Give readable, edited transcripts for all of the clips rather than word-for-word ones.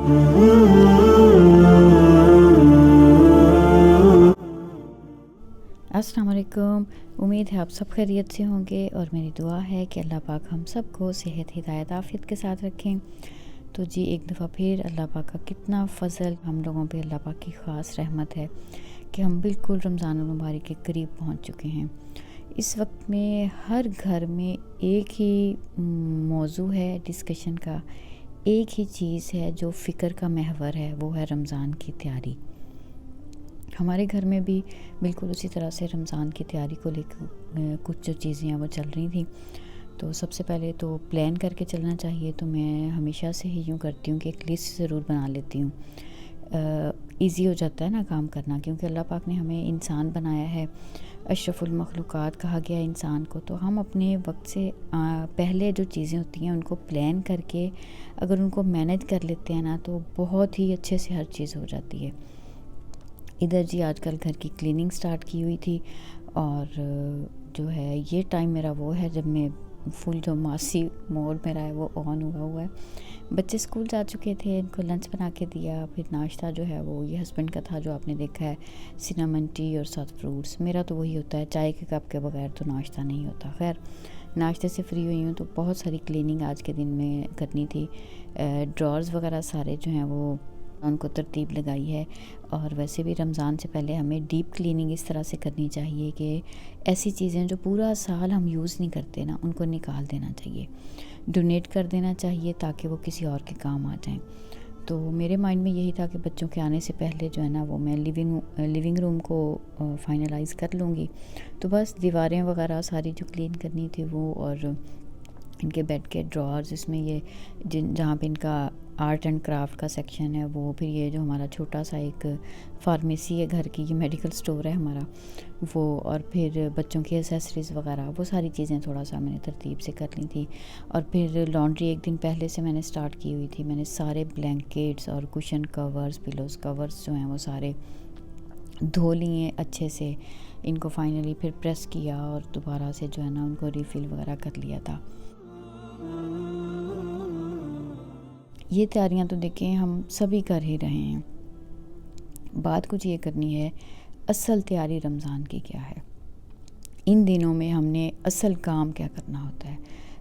अस्सलाम वालेकुम। उम्मीद है आप सब खैरियत से होंगे और मेरी दुआ है कि अल्लाह पाक हम सबको सेहत हिदायत आफियत के साथ रखें। तो जी एक दफ़ा फिर अल्लाह पाक का कितना फ़ज़ल हम लोगों पे, अल्लाह पाक की ख़ास रहमत है कि हम बिल्कुल रमज़ान मुबारक के करीब पहुंच चुके हैं। इस वक्त में हर घर में एक ही मौजू है डिस्कशन का, एक ही चीज़ है जो फ़िक्र का महवर है, वो है रमज़ान की तैयारी। हमारे घर में भी बिल्कुल उसी तरह से रमज़ान की तैयारी को लेकर कुछ जो चीज़ें हैं वो चल रही थी। तो सबसे पहले तो प्लान करके चलना चाहिए, तो मैं हमेशा से ही यूँ करती हूँ कि एक लिस्ट ज़रूर बना लेती हूँ। ईज़ी हो जाता है ना काम करना, क्योंकि अल्लाह पाक ने हमें इंसान बनाया है, अशरफुल मखलूक़ात कहा गया है इंसान को। तो हम अपने वक्त से पहले जो चीज़ें होती हैं उनको प्लान करके अगर उनको मैनेज कर लेते हैं ना, तो बहुत ही अच्छे से हर चीज़ हो जाती है। इधर जी आजकल घर की क्लीनिंग स्टार्ट की हुई थी और जो है ये टाइम मेरा वो है जब मैं फुल जो मासी मोड मेरा है वो ऑन हुआ है। बच्चे स्कूल जा चुके थे, इनको लंच बना के दिया, फिर नाश्ता जो है वो ये हस्बैंड का था जो आपने देखा है, सिनेमन टी और साथ फ्रूट्स। मेरा तो वही होता है, चाय के कप के बगैर तो नाश्ता नहीं होता। खैर नाश्ते से फ्री हुई हूँ तो बहुत सारी क्लीनिंग आज के दिन में करनी थी। ड्रॉर्स वगैरह सारे जो हैं वो उनको तरतीब लगाई है। और वैसे भी रमज़ान से पहले हमें डीप क्लीनिंग इस तरह से करनी चाहिए कि ऐसी चीज़ें जो पूरा साल हम यूज़ नहीं करते ना, उनको निकाल देना चाहिए, डोनेट कर देना चाहिए ताकि वो किसी और के काम आ जाएं। तो मेरे माइंड में यही था कि बच्चों के आने से पहले जो है ना वो मैं लिविंग रूम को फाइनलाइज़ कर लूँगी। तो बस दीवारें वगैरह सारी जो क्लीन करनी थी वो, और इनके बेड के ड्रॉर्स, इसमें ये जहाँ पे इनका आर्ट एंड क्राफ्ट का सेक्शन है वो, फिर ये जो हमारा छोटा सा एक फार्मेसी है घर की, ये मेडिकल स्टोर है हमारा वो, और फिर बच्चों की एसेसरीज़ वगैरह वो सारी चीज़ें थोड़ा सा मैंने तरतीब से कर ली थी। और फिर लॉन्ड्री एक दिन पहले से मैंने स्टार्ट की हुई थी। मैंने सारे ब्लैंकेट्स और कुशन कवर्स, पिलोज़ कवर्स जो हैं वो सारे धो लिए अच्छे से। इनको फाइनली फिर प्रेस किया और दोबारा से जो है ना उनको रिफ़िल वगैरह कर लिया था। ये तैयारियां तो देखें हम सभी कर ही रहे हैं। बात कुछ ये करनी है, असल तैयारी रमज़ान की क्या है, इन दिनों में हमने असल काम क्या करना होता है।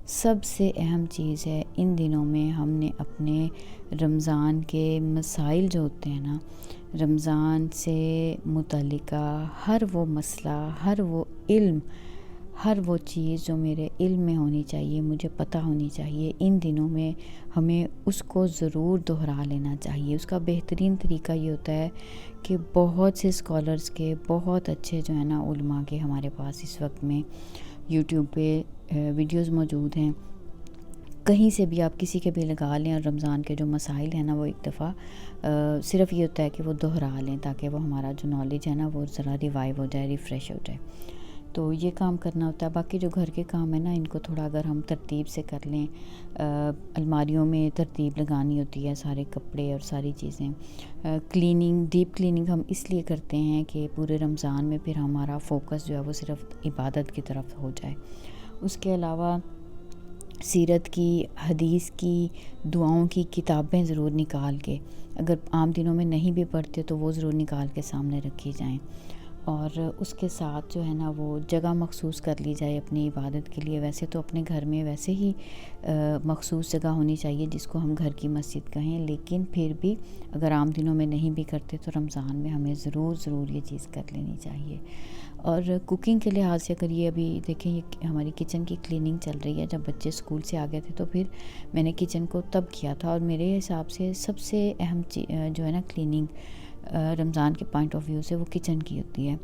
सबसे अहम चीज़ है इन दिनों में हमने अपने रमज़ान के मसाइल जो होते हैं ना, रमज़ान से मुतल्लिका हर वो मसला, हर वो इल्म, हर वो चीज़ जो मेरे इल्म में होनी चाहिए, मुझे पता होनी चाहिए, इन दिनों में हमें उसको ज़रूर दोहरा लेना चाहिए। उसका बेहतरीन तरीका ये होता है कि बहुत से स्कॉलर्स के, बहुत अच्छे जो है ना उलमा के हमारे पास इस वक्त में यूट्यूब पे वीडियोस मौजूद हैं। कहीं से भी आप किसी के भी लगा लें और रमज़ान के जो मसाइल हैं ना वो एक दफ़ा सिर्फ़ ये होता है कि वो दोहरा लें ताकि वो हमारा जो नॉलेज है ना वो ज़रा रिवाइव हो जाए, रिफ़्रेश हो जाए। तो ये काम करना होता है। बाकी जो घर के काम है ना, इनको थोड़ा अगर हम तरतीब से कर लें, अलमारियों में तरतीब लगानी होती है, सारे कपड़े और सारी चीज़ें। क्लीनिंग, डीप क्लीनिंग हम इसलिए करते हैं कि पूरे रमज़ान में फिर हमारा फ़ोकस जो है वो सिर्फ इबादत की तरफ हो जाए। उसके अलावा सीरत की, हदीस की, दुआओं की किताबें ज़रूर निकाल के, अगर आम दिनों में नहीं भी पढ़ते तो वो ज़रूर निकाल के सामने रखी जाएँ। और उसके साथ जो है ना वो जगह मखसूस कर ली जाए अपनी इबादत के लिए। वैसे तो अपने घर में वैसे ही मखसूस जगह होनी चाहिए जिसको हम घर की मस्जिद कहें, लेकिन फिर भी अगर आम दिनों में नहीं भी करते तो रमज़ान में हमें ज़रूर ये चीज़ कर लेनी चाहिए। और कुकिंग के लिहाज से अगर ये अभी देखें, ये हमारी किचन की क्लीनिंग चल रही है। जब बच्चे स्कूल से आ गए थे तो फिर मैंने किचन को तब किया था, और मेरे हिसाब से सबसे अहम जो है ना क्लीनिंग रमज़ान के पॉइंट ऑफ व्यू से वो किचन की होती है।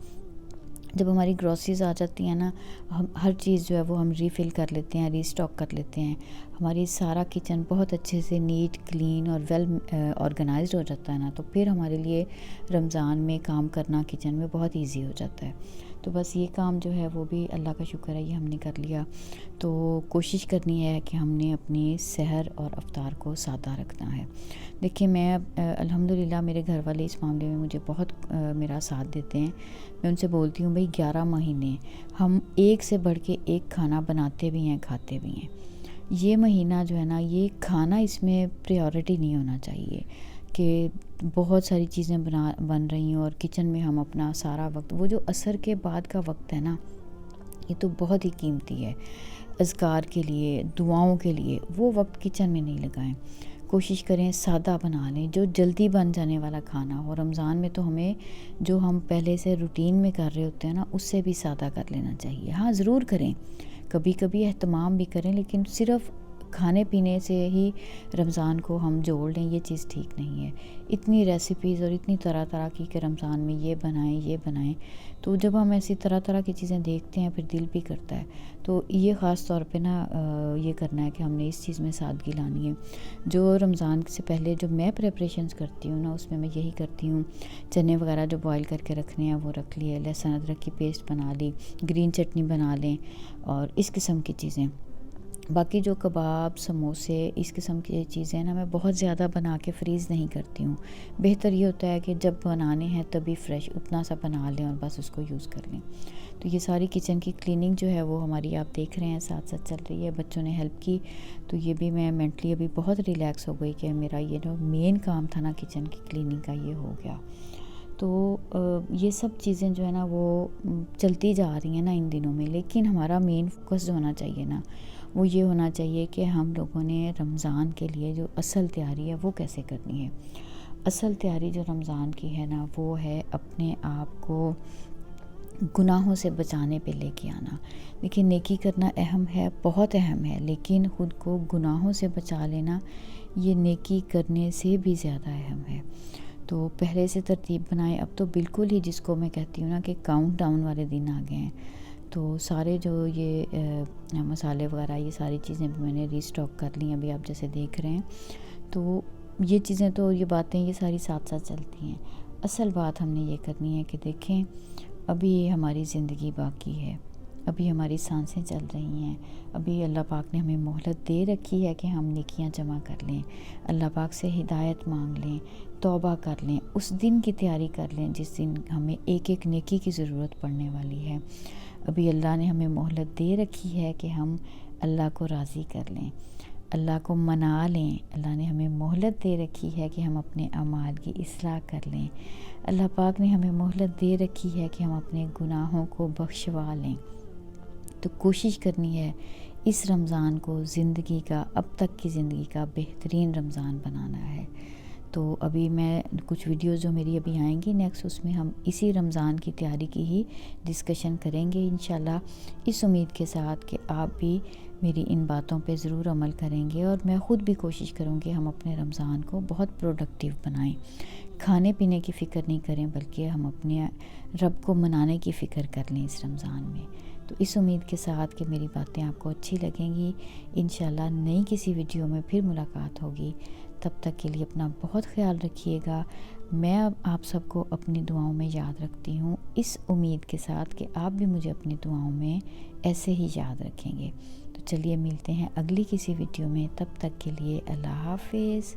जब हमारी ग्रॉसरीज आ जाती हैं ना, हम हर चीज़ जो है वो हम रीफ़िल कर लेते हैं, रीस्टॉक कर लेते हैं। हमारी सारा किचन बहुत अच्छे से नीट, क्लीन और वेल ऑर्गेनाइज्ड हो जाता है ना, तो फिर हमारे लिए रमज़ान में काम करना किचन में बहुत इजी हो जाता है। तो बस ये काम जो है वो भी अल्लाह का शुक्र है ये हमने कर लिया। तो कोशिश करनी है कि हमने अपनी सहर और अफ्तार को सादा रखना है। देखिए मैं अल्हम्दुलिल्लाह मेरे घर वाले इस मामले में मुझे बहुत मेरा साथ देते हैं। मैं उनसे बोलती हूँ, भाई 11 महीने हम एक से बढ़ के एक खाना बनाते भी हैं, खाते भी हैं, ये महीना जो है ना, ये खाना इसमें प्रायोरिटी नहीं होना चाहिए कि बहुत सारी चीज़ें बन रही हों और किचन में हम अपना सारा वक्त, वो जो असर के बाद का वक्त है ना, ये तो बहुत ही कीमती है। अज़कार के लिए, दुआओं के लिए वो वक्त किचन में नहीं लगाएं। कोशिश करें सादा बना लें, जो जल्दी बन जाने वाला खाना हो। रमज़ान में तो हमें जो हम पहले से रूटीन में कर रहे होते हैं ना, उससे भी सादा कर लेना चाहिए। हाँ, ज़रूर करें, कभी कभी एहतमाम भी करें, लेकिन सिर्फ़ खाने पीने से ही रमज़ान को हम जोड़ लें, ये चीज़ ठीक नहीं है। इतनी रेसिपीज़ और इतनी तरह तरह की कि रमज़ान में ये बनाएं ये बनाएं, तो जब हम ऐसी तरह तरह की चीज़ें देखते हैं फिर दिल भी करता है। तो ये ख़ास तौर पे ना ये करना है कि हमने इस चीज़ में सादगी लानी है। जो रमज़ान से पहले जो मैं प्रेपरेशंस करती हूँ ना, उसमें मैं यही करती हूँ, चने वगैरह जो बॉईल करके रखने हैं वो रख लिए, लहसुन अदरक की पेस्ट बना ली, ग्रीन चटनी बना लें और इस किस्म की चीज़ें। बाकी जो कबाब, समोसे, इस किस्म की चीज़ें ना मैं बहुत ज़्यादा बना के फ्रीज़ नहीं करती हूँ। बेहतर ये होता है कि जब बनाने हैं तभी फ्रेश उतना सा बना लें और बस उसको यूज़ कर लें। तो ये सारी किचन की क्लीनिंग जो है वो हमारी आप देख रहे हैं साथ साथ चल रही है। बच्चों ने हेल्प की, तो ये भी मैं मेंटली अभी बहुत रिलैक्स हो गई कि मेरा ये जो मेन काम था ना किचन की क्लीनिंग का, ये हो गया। तो ये सब चीज़ें जो है ना वो चलती जा रही हैं ना इन दिनों में, लेकिन हमारा मेन फोकस जो होना चाहिए ना, वो ये होना चाहिए कि हम लोगों ने रमज़ान के लिए जो असल तैयारी है वो कैसे करनी है। असल तैयारी जो रमज़ान की है ना, वो है अपने आप को गुनाहों से बचाने पे लेके आना। देखिए, नेकी करना अहम है, बहुत अहम है, लेकिन ख़ुद को गुनाहों से बचा लेना ये नेकी करने से भी ज़्यादा अहम है। तो पहले से तरतीब बनाएं। अब तो बिल्कुल ही, जिसको मैं कहती हूँ ना कि काउंट डाउन वाले दिन आ गए हैं, तो सारे जो ये मसाले वगैरह, ये सारी चीज़ें भी मैंने रीस्टॉक कर ली हैं। अभी आप जैसे देख रहे हैं, तो ये चीज़ें, तो ये बातें, ये सारी साथ साथ चलती हैं। असल बात हमने ये करनी है कि देखें, अभी हमारी ज़िंदगी बाकी है, अभी हमारी सांसें चल रही हैं, अभी अल्लाह पाक ने हमें मोहलत दे रखी है कि हम नेकियां जमा कर लें, अल्लाह पाक से हिदायत मांग लें, तौबा कर लें, उस दिन की तैयारी कर लें जिस दिन हमें एक एक नेकी की ज़रूरत पड़ने वाली है। अभी अल्लाह ने हमें मोहलत दे रखी है कि हम अल्लाह को राज़ी कर लें, अल्लाह को मना लें। अल्लाह ने हमें मोहलत दे रखी है कि हम अपने अमाल की इस्लाह कर लें। अल्लाह पाक ने हमें मोहलत दे रखी है कि हम अपने गुनाहों को बख्शवा लें। तो कोशिश करनी है इस रमज़ान को ज़िंदगी का, अब तक की ज़िंदगी का बेहतरीन रमज़ान बनाना है। तो अभी मैं कुछ वीडियोस जो मेरी अभी आएंगी नेक्स्ट, उसमें हम इसी रमज़ान की तैयारी की ही डिस्कशन करेंगे इंशाल्लाह, इस उम्मीद के साथ कि आप भी मेरी इन बातों पे ज़रूर अमल करेंगे और मैं ख़ुद भी कोशिश करूँगी हम अपने रमज़ान को बहुत प्रोडक्टिव बनाएं। खाने पीने की फ़िक्र नहीं करें, बल्कि हम अपने रब को मनाने की फ़िक्र कर लें इस रमज़ान में। तो इस उम्मीद के साथ कि मेरी बातें आपको अच्छी लगेंगी, इंशाल्लाह नई किसी वीडियो में फिर मुलाकात होगी। तब तक के लिए अपना बहुत ख्याल रखिएगा। मैं अब आप सबको अपनी दुआओं में याद रखती हूँ, इस उम्मीद के साथ कि आप भी मुझे अपनी दुआओं में ऐसे ही याद रखेंगे। तो चलिए मिलते हैं अगली किसी वीडियो में, तब तक के लिए अल्लाह हाफ़िज़।